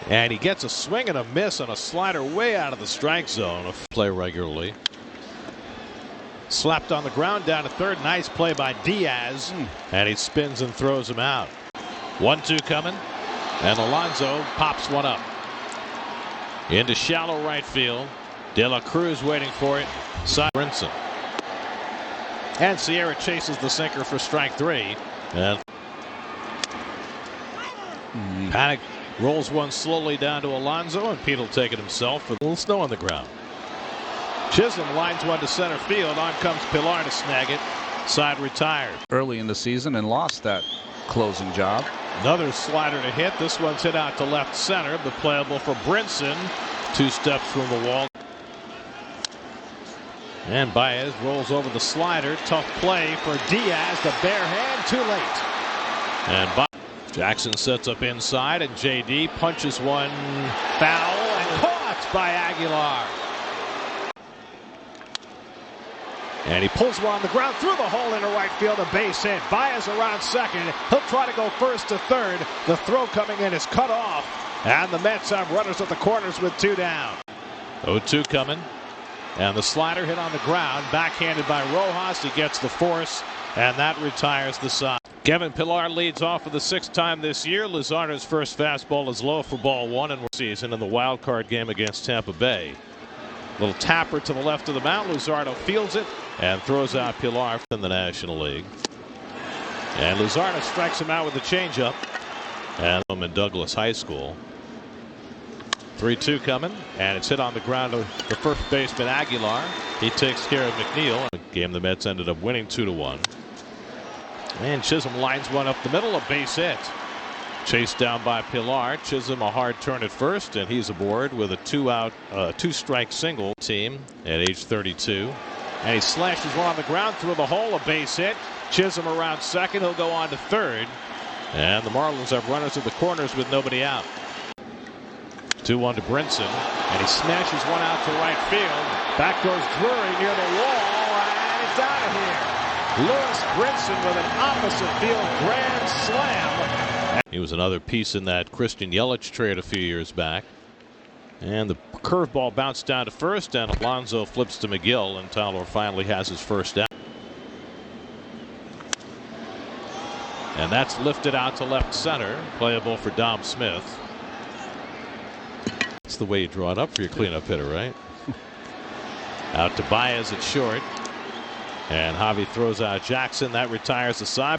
And he gets a swing and a miss on a slider way out of the strike zone. Play regularly. Slapped on the ground down to third. Nice play by Diaz. And he spins and throws him out. 1-2 coming. And Alonso pops one up. Into shallow right field. De La Cruz waiting for it. Side Brinson. And Sierra chases the sinker for strike 3. And Panic rolls one slowly down to Alonso, and Pete will take it himself with a little snow on the ground. Chisholm lines one to center field. On comes Pilar to snag it. Side retired. Early in the season and lost that closing job. Another slider to hit. This one's hit out to left center, but playable for Brinson. 2 steps from the wall. And Baez rolls over the slider. Tough play for Diaz. The bare hand, too late. And Jackson sets up inside, and JD punches one foul and caught by Aguilar. And he pulls one on the ground through the hole into right field, a base hit. Baez around second. He'll try to go first to third. The throw coming in is cut off, and the Mets have runners at the corners with 2 down. 0-2 coming, and the slider hit on the ground, backhanded by Rojas. He gets the force, and that retires the side. Kevin Pillar leads off for the 6th time this year. Luzardo's first fastball is low for ball 1 in the season in the wild card game against Tampa Bay. Little tapper to the left of the mound. Luzardo fields it and throws out Pilar in the National League. And Luzardo strikes him out with a changeup. And I'm in Douglas High School. 3-2 coming, and it's hit on the ground to the first baseman Aguilar. He takes care of McNeil. The game the Mets ended up winning 2-1. And Chisholm lines one up the middle, a base hit. Chased down by Pilar. Chisholm a hard turn at first, and he's aboard with a 2-out, 2-strike single team at age 32. And he slashes one on the ground through the hole, a base hit. Chisholm around second. He'll go on to third. And the Marlins have runners at the corners with nobody out. 2-1 to Brinson, and he smashes one out to right field. Back goes Drury near the wall, and it's out of here. Lewis Brinson with an opposite field grand slam. He was another piece in that Christian Yelich trade a few years back. And the curveball bounced down to first, and Alonso flips to McGill, and Tyler finally has his first out. And that's lifted out to left center, playable for Dom Smith. That's the way you draw it up for your cleanup hitter, right? Out to Baez at short. And Javi throws out Jackson. That retires the side.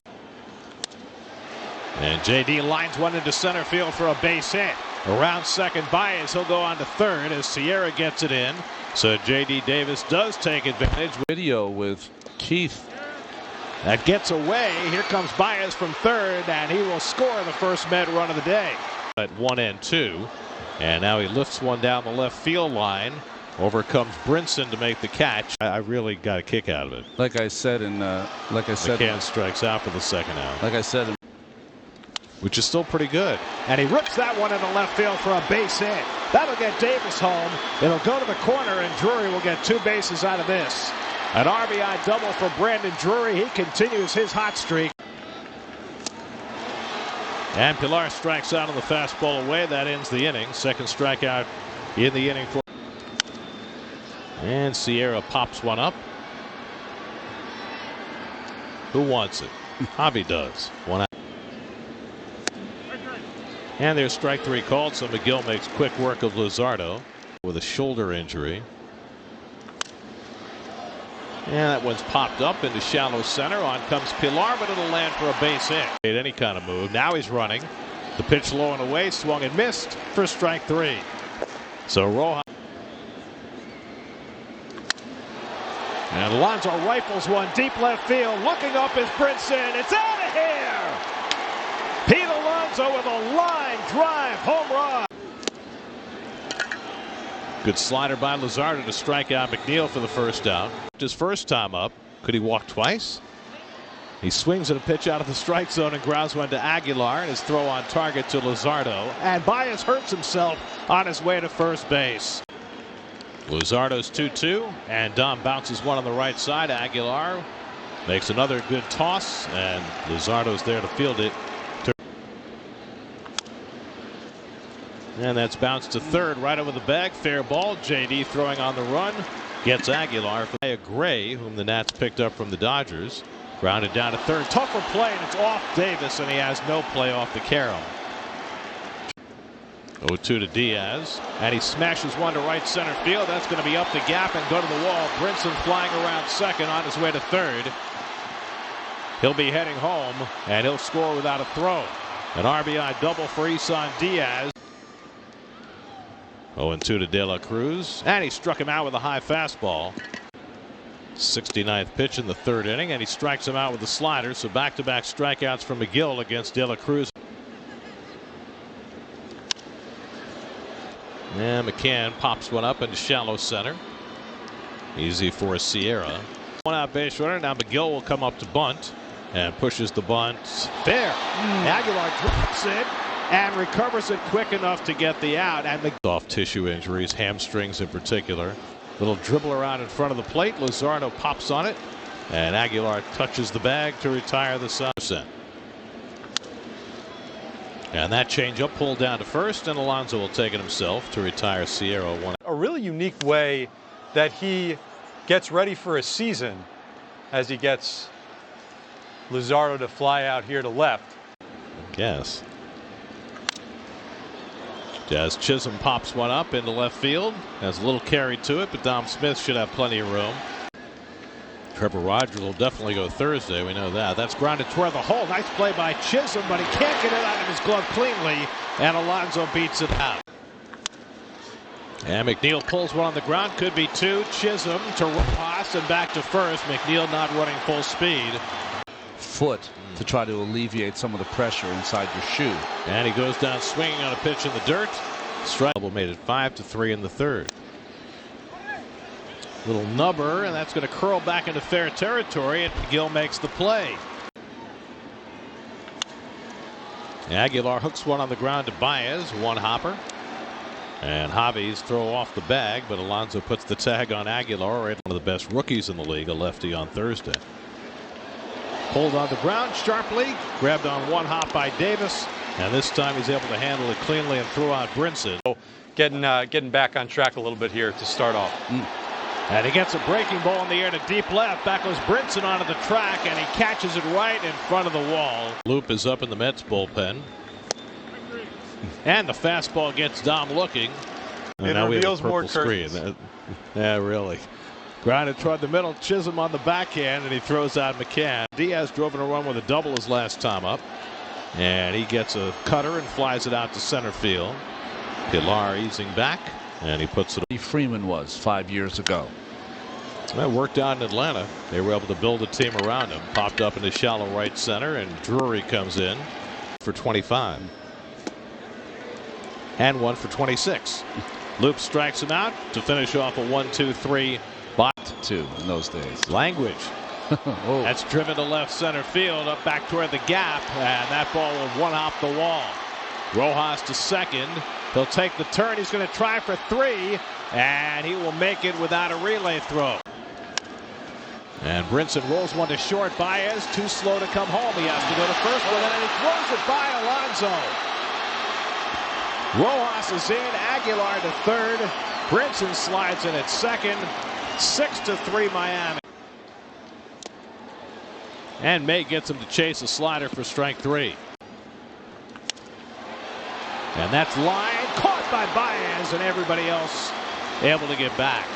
And JD lines one into center field for a base hit. Around second, Baez. He'll go on to third as Sierra gets it in. So JD Davis does take advantage. Video with Keith. That gets away. Here comes Baez from third, and he will score the first Met run of the day. At 1 and 2. And now he lifts one down the left field line. Overcomes Brinson to make the catch. I really got a kick out of it. Like I said, McCann strikes out for the second out. Like I said, which is still pretty good. And he rips that one into left field for a base hit. That'll get Davis home. It'll go to the corner, and Drury will get 2 bases out of this. An RBI double for Brandon Drury. He continues his hot streak. And Pilar strikes out on the fastball away. That ends the inning. Second strikeout in the inning for. And Sierra pops one up. Who wants it? Javi does. 1 out. And there's strike 3 called, so McGill makes quick work of Luzardo with a shoulder injury. And that one's popped up into shallow center. On comes Pilar, but it'll land for a base hit. Any kind of move. Now he's running. The pitch low and away, swung and missed for strike 3. So Rojas. And Alonso rifles one deep left field. Looking up is Brinson. It's out of here. Pete Alonso with a line drive home run. Good slider by Luzardo to strike out McNeil for the first out. His first time up. Could he walk twice? He swings at a pitch out of the strike zone and grounds one to Aguilar, and his throw on target to Luzardo. And Baez hurts himself on his way to first base. Luzardo's 2-2, and Dom bounces one on the right side. Aguilar makes another good toss, and Luzardo's there to field it. And that's bounced to third right over the bag. Fair ball. JD throwing on the run. Gets Aguilar for Gray, whom the Nats picked up from the Dodgers. Grounded down to third. Tougher play, and it's off Davis, and he has no play off the Carroll. 0-2 to Diaz, and he smashes one to right center field. That's going to be up the gap and go to the wall. Brinson flying around second on his way to third. He'll be heading home, and he'll score without a throw. An RBI double for Isan Diaz. 0-2 to De La Cruz, and he struck him out with a high fastball. 69th pitch in the third inning, and he strikes him out with a slider. So back-to-back strikeouts from McGill against De La Cruz. And McCann pops one up into shallow center. Easy for Sierra. One out base runner. Now McGill will come up to bunt and pushes the bunt. There. Aguilar drops it and recovers it quick enough to get the out. And soft tissue injuries, hamstrings in particular. Little dribble around in front of the plate. Luzardo pops on it, and Aguilar touches the bag to retire the sunset. And that changeup pulled down to first, and Alonso will take it himself to retire Sierra. A really unique way that he gets ready for a season as he gets Luzardo to fly out here to left. Yes. As Chisholm pops one up into left field. Has a little carry to it, but Dom Smith should have plenty of room. Trevor Rogers will definitely go Thursday. We know that. That's grounded toward the hole. Nice play by Chisholm, but he can't get it out of his glove cleanly, and Alonso beats it out. And McNeil pulls one on the ground. Could be two. Chisholm to Rojas and back to first. McNeil not running full speed. Foot to try to alleviate some of the pressure inside your shoe. And he goes down swinging on a pitch in the dirt. Strike made it 5-3 in the third. Little nubber, and that's going to curl back into fair territory, and McGill makes the play. Aguilar hooks one on the ground to Baez, one hopper. And Javi's throw off the bag, but Alonso puts the tag on Aguilar, one of the best rookies in the league, a lefty on Thursday. Pulled on the ground sharply, grabbed on one hop by Davis, and this time he's able to handle it cleanly and throw out Brinson. Getting back on track a little bit here to start off. And he gets a breaking ball in the air to deep left. Back goes Brinson onto the track, and he catches it right in front of the wall. Loop is up in the Mets bullpen. And the fastball gets Dom looking. And it now reveals we have a more purple curtains. screen. Yeah, really. Grounded toward the middle. Chisholm on the backhand, and he throws out McCann. Diaz drove in a run with a double his last time up. And he gets a cutter and flies it out to center field. Pilar easing back, and he puts it. Freeman was 5 years ago. That worked out in Atlanta. They were able to build a team around him. Popped up into shallow right center, and Drury comes in for 25. And one for 26. Loop strikes him out to finish off a 1-2-3. Two in those days. Language. Oh. That's driven to left center field, up back toward the gap, and that ball will one off the wall. Rojas to second. He'll take the turn. He's going to try for three, and he will make it without a relay throw. And Brinson rolls one to short. Baez too slow to come home. He has to go to first with it, and he throws it by Alonso. Rojas is in. Aguilar to third. Brinson slides in at second. 6-3 Miami. And May gets him to chase a slider for strike three. And that's line caught by Baez, and everybody else able to get back.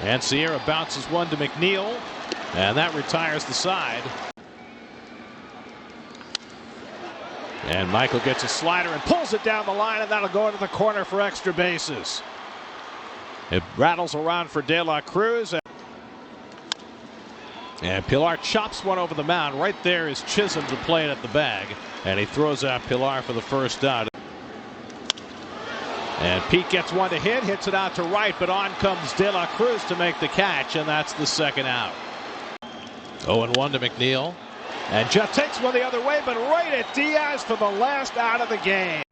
And Sierra bounces one to McNeil, and that retires the side. And Michael gets a slider and pulls it down the line, and that'll go into the corner for extra bases. It rattles around for De La Cruz. And Pilar chops one over the mound. Right there is Chisholm to play it at the bag. And he throws out Pilar for the first out. And Pete gets one to hit, hits it out to right, but on comes De La Cruz to make the catch, and that's the second out. 0-1 to McNeil. And Jeff takes one the other way, but right at Diaz for the last out of the game.